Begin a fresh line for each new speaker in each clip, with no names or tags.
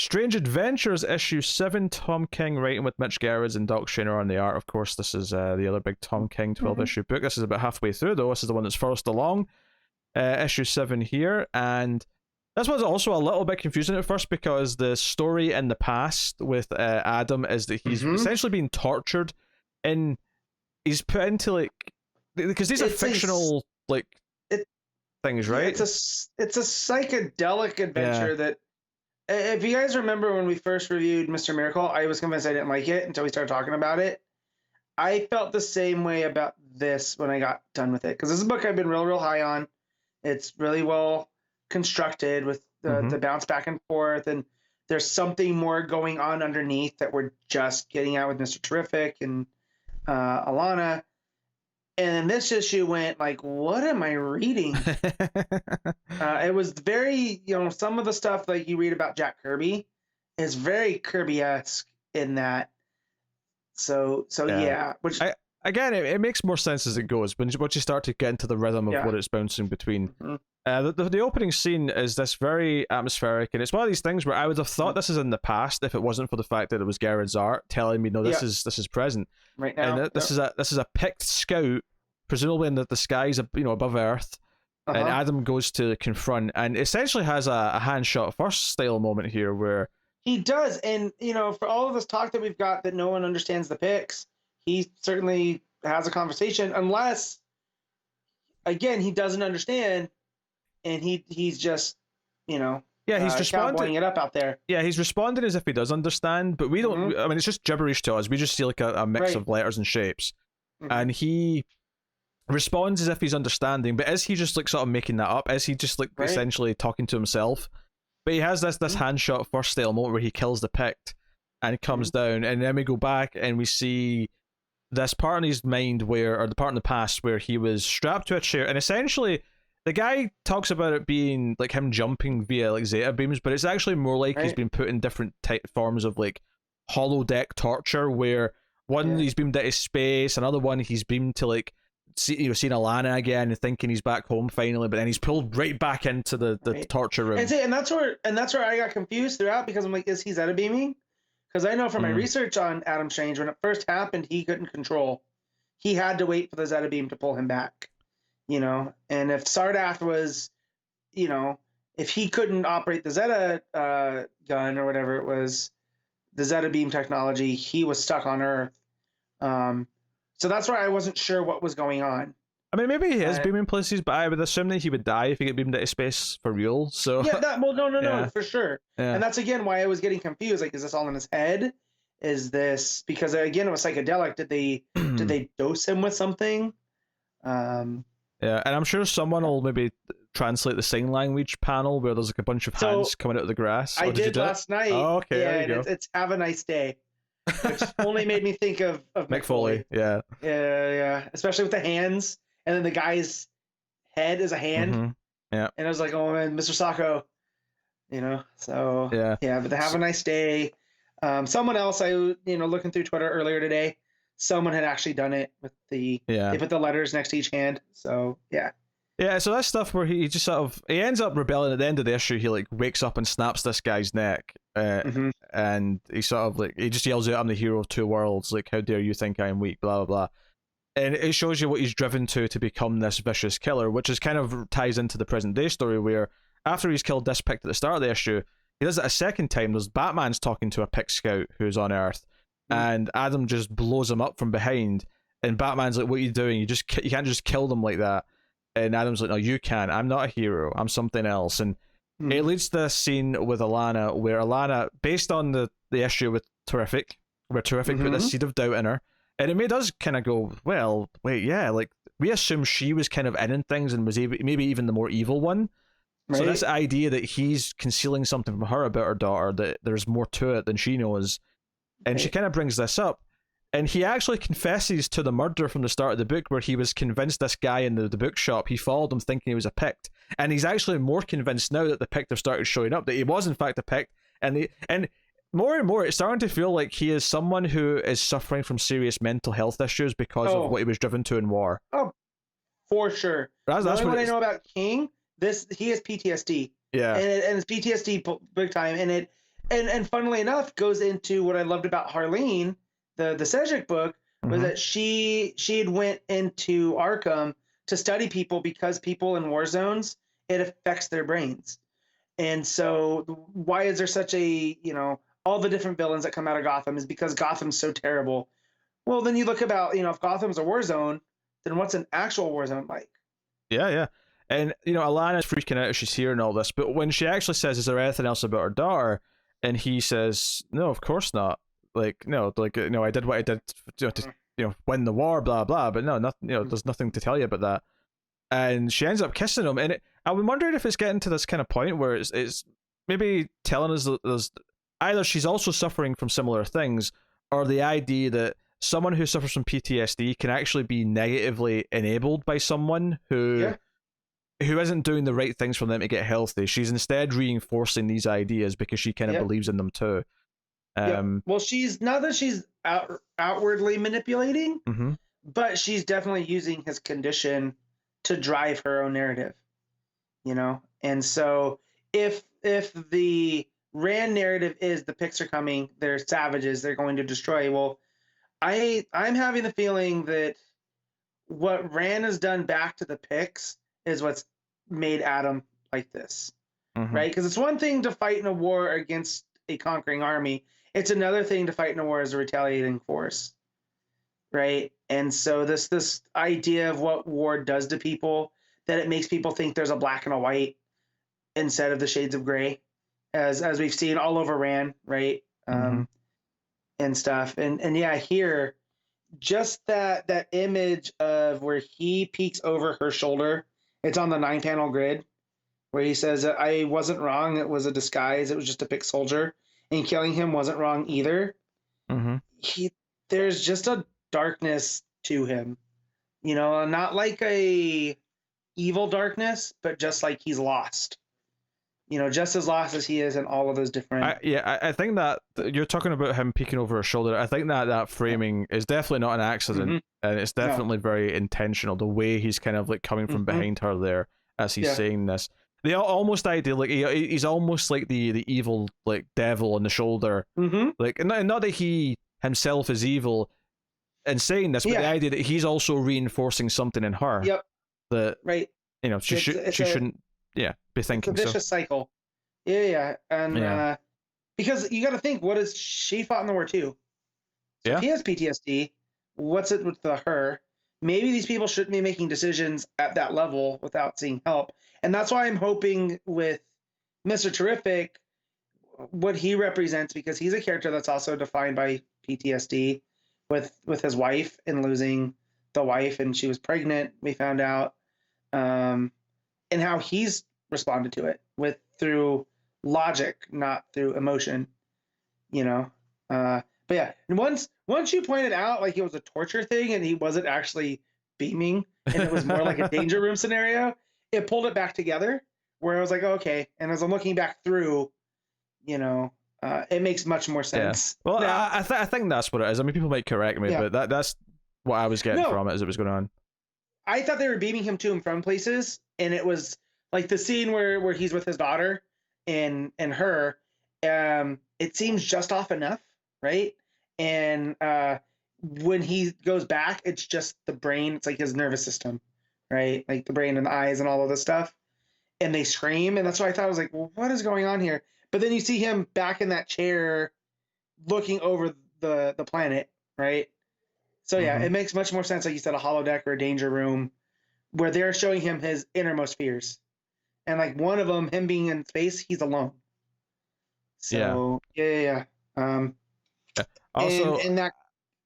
Strange Adventures issue 7, Tom King writing with Mitch Gerads and Doc Shaner on the art. Of course, this is the other big Tom King 12 issue book. This is about halfway through, though. This is the one that's first along. Issue 7 here, and this was also a little bit confusing at first because the story in the past with Adam is that he's essentially being tortured, and he's put into like, because these are fictional things, right?
It's a psychedelic adventure that, if you guys remember when we first reviewed Mr. Miracle, I was convinced I didn't like it until we started talking about it. I felt the same way about this when I got done with it, because this is a book I've been real high on. It's really well constructed with the bounce back and forth, and there's something more going on underneath that we're just getting at with Mr. Terrific and Alana. And then this issue went like, what am I reading? It was very, some of the stuff like you read about Jack Kirby is very Kirby-esque in that. So yeah. Which
again, it makes more sense as it goes. Once you start to get into the rhythm of what it's bouncing between. The opening scene is this very atmospheric, and it's one of these things where I would have thought this is in the past if it wasn't for the fact that it was Gerads' art telling me, no, this is present
right now.
And this is a picked scout, presumably in the skies, above Earth, and Adam goes to confront, and essentially has a hand shot first style moment here where
he does, and for all of this talk that we've got that no one understands the picks, he certainly has a conversation, unless, again, he doesn't understand, and he's just, he's responding it up out there.
Yeah, he's responding as if he does understand, but we don't. I mean, it's just gibberish to us. We just see like a mix of letters and shapes, and he responds as if he's understanding. But is he just like sort of making that up? Is he just like essentially talking to himself? But he has this hand shot first style moment where he kills the Pict and comes down, and then we go back and we see this part in his mind or the part in the past where he was strapped to a chair, and essentially the guy talks about it being like him jumping via like Zeta beams, but it's actually more like he's been put in different forms of like holodeck torture, where one he's beamed into space, another one he's beamed to like seeing Alana again and thinking he's back home finally, but then he's pulled right back into the torture room.
And that's where I got confused throughout, because I'm like, is he Zeta beaming? Because I know from my research on Adam Strange, when it first happened, he couldn't control. He had to wait for the Zeta beam to pull him back. And if Sardath was, if he couldn't operate the Zeta gun or whatever it was, the Zeta beam technology, he was stuck on Earth. So that's why I wasn't sure what was going on.
I mean, maybe he is beaming places, but I would assume that he would die if he get beamed into space for real. So
no, for sure. Yeah. And that's again why I was getting confused. Like, is this all in his head? Is this because again it was psychedelic? Did they dose him with something?
Yeah, and I'm sure someone will maybe translate the sign language panel where there's like a bunch of hands coming out of the grass.
I did last night.
Oh, okay,
yeah,
there you go.
It's "Have a nice day," which only made me think of Mick Foley.
Yeah,
especially with the hands, and then the guy's head is a hand.
Yeah,
and I was like, oh man, Mr. Sacco, So but the "Have a nice day." Someone else looking through Twitter earlier today, someone had actually done it with they put the letters next to each hand. So
so that's stuff where he just he ends up rebelling at the end of the issue. He like wakes up and snaps this guy's neck, and he he just yells out, "I'm the hero of two worlds, like how dare you think I am weak, blah blah blah." And it shows you what he's driven to become this vicious killer, which is kind of ties into the present day story where after he's killed this Pict at the start of the issue, he does it a second time. There's Batman's talking to a Pict scout who's on Earth, and Adam just blows him up from behind, and Batman's like, "What are you doing? You can't just kill them like that." And Adam's like, "No, you can. I'm not a hero. I'm something else." And it leads to this scene with Alana, where Alana, based on the issue with Terrific, where Terrific put this seed of doubt in her, and it made us kind of go, well, wait, yeah, like we assumed she was kind of in things and was maybe even the more evil one. Right. So this idea that he's concealing something from her about her daughter, that there's more to it than she knows, and she kind of brings this up. And he actually confesses to the murder from the start of the book, where he was convinced this guy in the bookshop, he followed him thinking he was a Pict. And he's actually more convinced now that the Pict have started showing up, that he was in fact a Pict. And more and more, it's starting to feel like he is someone who is suffering from serious mental health issues because of what he was driven to in war.
Oh, for sure. That's what I know about King. He has PTSD.
Yeah.
And it's PTSD big time. And And funnily enough, goes into what I loved about Harleen, the Cedric book, was that she had went into Arkham to study people because people in war zones, it affects their brains. And so why is there such a, all the different villains that come out of Gotham is because Gotham's so terrible. Well, then you look about, if Gotham's a war zone, then what's an actual war zone like?
Yeah. And, Alana's freaking out as she's hearing all this, but when she actually says, is there anything else about her daughter? And he says, no, of course not. Like, no, I did what I did to win the war, blah, blah, but no, nothing, there's nothing to tell you about that. And she ends up kissing him, and I'm wondering if it's getting to this kind of point where it's maybe telling us that there's either she's also suffering from similar things, or the idea that someone who suffers from PTSD can actually be negatively enabled by someone who isn't doing the right things for them to get healthy. She's instead reinforcing these ideas because she kind of believes in them too.
Well, she's not that she's outwardly manipulating,
mm-hmm.
but she's definitely using his condition to drive her own narrative, And so if the Rand narrative is the Picts are coming, they're savages, they're going to destroy. Well, I'm having the feeling that what Rand has done back to the Picts is what's made Adam like this, right? Because it's one thing to fight in a war against a conquering army. It's another thing to fight in a war as a retaliating force, right? And so this idea of what war does to people, that it makes people think there's a black and a white instead of the shades of gray, as we've seen all over Rand, right? And stuff. And yeah, here, just that image of where he peeks over her shoulder, it's on the 9-panel grid, where he says, I wasn't wrong, it was a disguise, it was just a Pict soldier, and killing him wasn't wrong either. There's just a darkness to him, not like a evil darkness, but just like he's lost, just as lost as he is in all of those different.
I think that you're talking about him peeking over her shoulder. I think that framing is definitely not an accident, and it's definitely very intentional. The way he's kind of like coming from behind her there as he's saying this. The almost idea, like he's almost like the evil like devil on the shoulder, like not that he himself is evil in saying this, but the idea that he's also reinforcing something in her. That she shouldn't be thinking.
It's a vicious cycle. And because you got to think, what is she fought in the war too? So if he has PTSD, what's it with her? Maybe these people shouldn't be making decisions at that level without seeing help. And that's why I'm hoping with Mr. Terrific, what he represents, because he's a character that's also defined by PTSD with his wife and losing the wife, and she was pregnant, we found out, and how he's responded to it through logic, not through emotion, But yeah, and once you pointed out like it was a torture thing and he wasn't actually beaming and it was more like a danger room scenario, it pulled it back together where I was like, okay. And as I'm looking back through, it makes much more sense.
Well, I think that's what it is. I mean, people might correct me, but that's what I was getting from it as it was going on.
I thought they were beaming him to and from places, and it was like the scene where he's with his daughter and her. It seems just off enough, right? And when he goes back, it's just the brain. It's like his nervous system, right? Like the brain and the eyes and all of this stuff. And they scream, and that's why I thought, I was like, well, what is going on here? But then you see him back in that chair looking over the planet, right? So yeah, it makes much more sense, like you said, a holodeck or a danger room, where they're showing him his innermost fears. And like one of them, him being in space, he's alone. So yeah.
Also,
and that,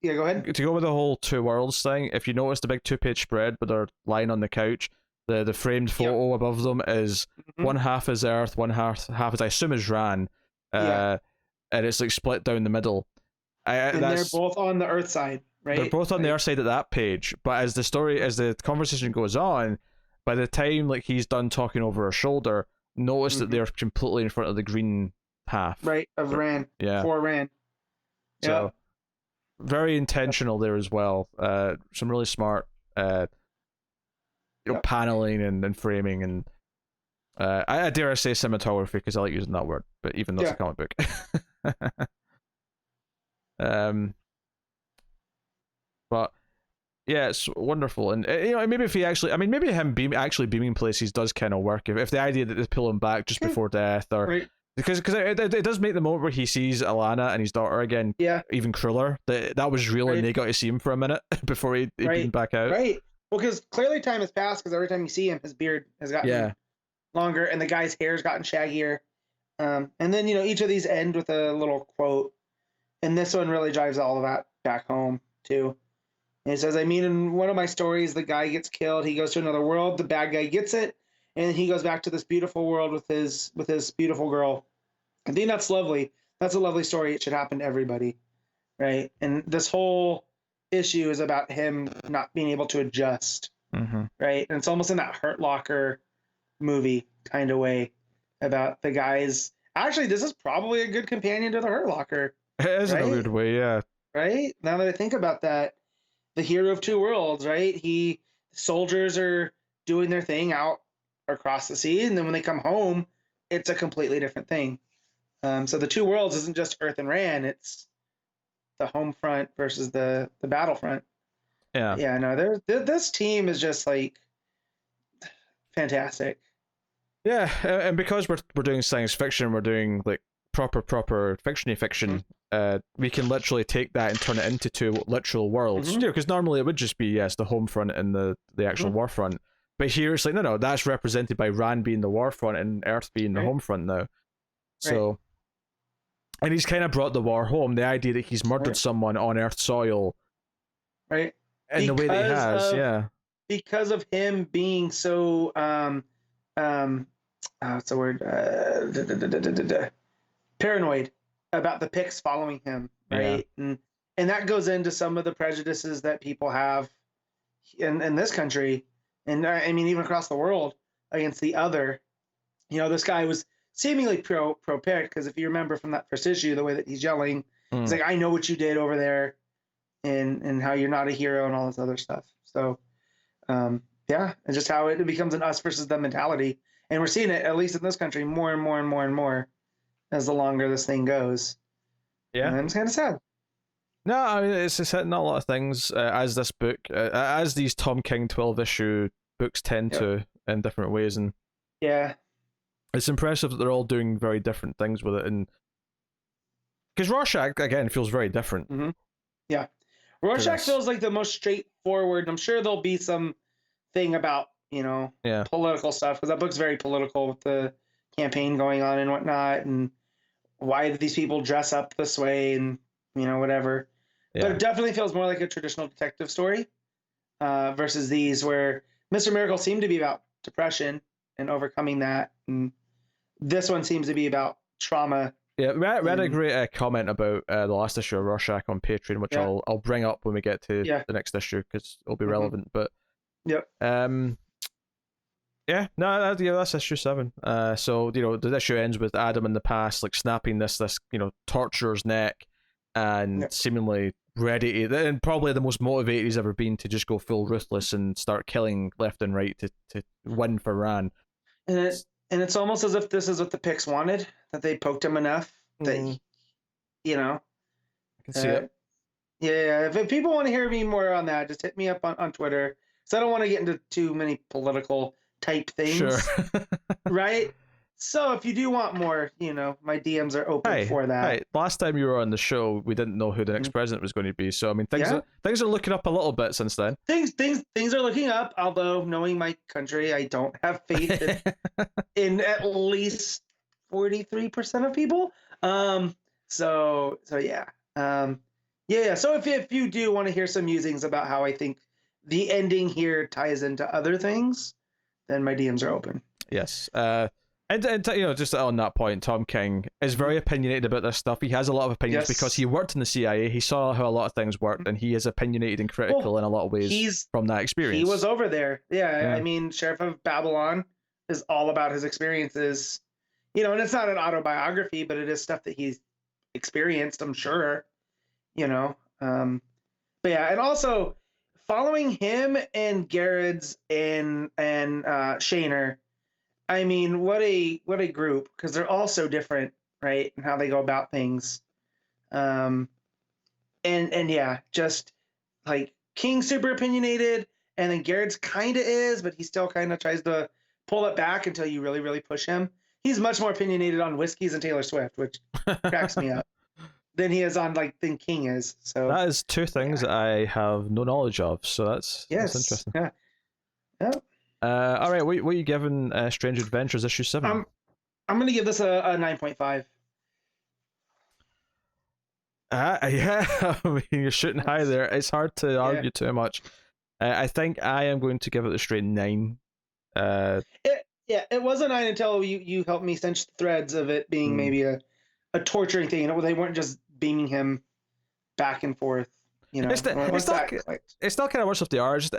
go ahead.
To go with the whole two worlds thing, if you notice the big 2-page spread where they're lying on the couch, the framed photo above them is one half is Earth, one half is, I assume, is Ran, and it's like split down the middle.
And they're both on the Earth side, right?
They're both on the Earth side of that page, but as the conversation goes on, by the time like he's done talking over her shoulder, notice that they're completely in front of the green half,
right, of Ran, for Ran.
So very intentional there as well. Some really smart paneling and framing, and I dare say cinematography because I like using that word, but even though it's a comic book. But yeah, it's wonderful, and maybe if he actually, I mean, maybe him actually beaming places does kind of work. If the idea that they pull him back just before death, or
right.
because it does make the moment where he sees Alana and his daughter again, even crueler. That was real, and they got to see him for a minute before he beamed back out.
Right. Well, because clearly time has passed. Because every time you see him, his beard has gotten longer, and the guy's hair's gotten shaggier. And then each of these end with a little quote, and this one really drives all of that back home too. And it says, I mean, in one of my stories, the guy gets killed. He goes to another world. The bad guy gets it, and he goes back to this beautiful world with his beautiful girl. I think that's lovely. That's a lovely story. It should happen to everybody, right? And this whole issue is about him not being able to adjust, right? And it's almost in that Hurt Locker movie kind of way about the guys. Actually, this is probably a good companion to the Hurt Locker.
It is in a weird way, yeah.
Right? Now that I think about that, the hero of two worlds, right? Soldiers are doing their thing out across the sea, and then when they come home, it's a completely different thing. So the two worlds isn't just Earth and Ran; it's the home front versus the battlefront. Yeah. No, this team is just like fantastic.
Yeah, and because we're doing science fiction, we're doing like proper fictiony fiction. We can literally take that and turn it into two literal worlds. Because normally it would just be the home front and the actual war front. But here it's like no, that's represented by Ran being the war front and Earth being the home front now. So, and he's kind of brought the war home. The idea that he's murdered someone on Earth soil,
right?
In the way that he has,
because of him being so what's the word? Paranoid about the Picts following him, right? And that goes into some of the prejudices that people have in this country, and I mean even across the world against the other. This guy was seemingly pro Pict because if you remember from that first issue, the way that he's yelling, he's like, "I know what you did over there," and how you're not a hero and all this other stuff. So, and just how it becomes an us versus them mentality. And we're seeing it, at least in this country, more and more and more and more as the longer this thing goes. Yeah. And it's kind of sad.
No, I mean, it's hitting a lot of things, as this book, as these Tom King 12-issue books tend to in different ways. And it's impressive that they're all doing very different things with it. And because Rorschach, again, feels very different.
Yeah. Rorschach feels like the most straightforward. I'm sure there'll be some thing about political stuff, because that book's very political with the campaign going on and whatnot, and why did these people dress up this way, and whatever. But it definitely feels more like a traditional detective story versus these where Mr. Miracle seemed to be about depression and overcoming that, and this one seems to be about trauma.
Yeah, read a great comment about the last issue of Rorschach on Patreon, which I'll bring up when we get to the next issue because it'll be relevant. But that's issue 7. So the issue ends with Adam in the past, like snapping this torturer's neck, and seemingly ready to, and probably the most motivated he's ever been to just go full ruthless and start killing left and right to win for Ran.
And it's almost as if this is what the Picts wanted, that they poked him enough that I
can see it.
Yeah, if people want to hear me more on that, just hit me up on Twitter. So I don't want to get into too many political type things.
Sure.
Right? So if you do want more, my DMs are open for that.
Hey, last time you were on the show, we didn't know who the next president was going to be. So I mean, things are looking up a little bit since then. Things
are looking up. Although knowing my country, I don't have faith in at least 43% of people. So yeah. So if you do want to hear some musings about how I think the ending here ties into other things, then my DMs are open.
Yes. And just on that point, Tom King is very opinionated about this stuff. He has a lot of opinions because he worked in the CIA. He saw how a lot of things worked, and he is opinionated and critical in a lot of ways from that experience.
He was over there. Yeah, I mean, Sheriff of Babylon is all about his experiences. And it's not an autobiography, but it is stuff that he's experienced, I'm sure. But yeah, and also following him and Garrett's and Shaner, I mean, what a group, because they're all so different, right? And how they go about things. Um, and yeah, just like King's super opinionated, and then Garrett's kind of is, but he still kind of tries to pull it back until you really, really push him. He's much more opinionated on whiskeys and Taylor Swift, which cracks me up, than he is on than King is. So
that is two things that I have no knowledge of, so that's interesting.
Yeah. Yeah.
All right, what are you giving Strange Adventures issue 7?
I'm gonna give this a 9.5.
Yeah, I mean, you're shooting high there. It's hard to argue too much. I think I am going to give it a straight 9.
It was a 9 until you helped me cinch the threads of it being maybe a torturing thing. They weren't just beaming him back and forth. You know,
it's still kind of worse with the art.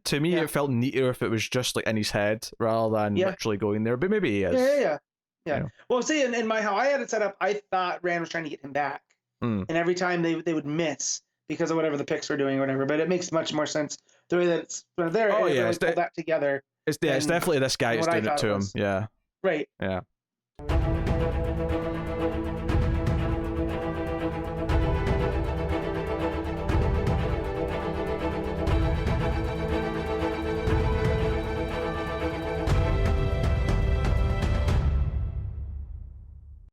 To me, it felt neater if it was just like in his head rather than literally going there. But maybe he is.
Yeah.
You know.
Well, see, in my how I had it set up, I thought Rand was trying to get him back, and every time they would miss because of whatever the picks were doing or whatever. But it makes much more sense the way that it's there.
Oh yeah,
really pulled that together.
It's definitely this guy who's doing it to him. Yeah.
Right.
Yeah.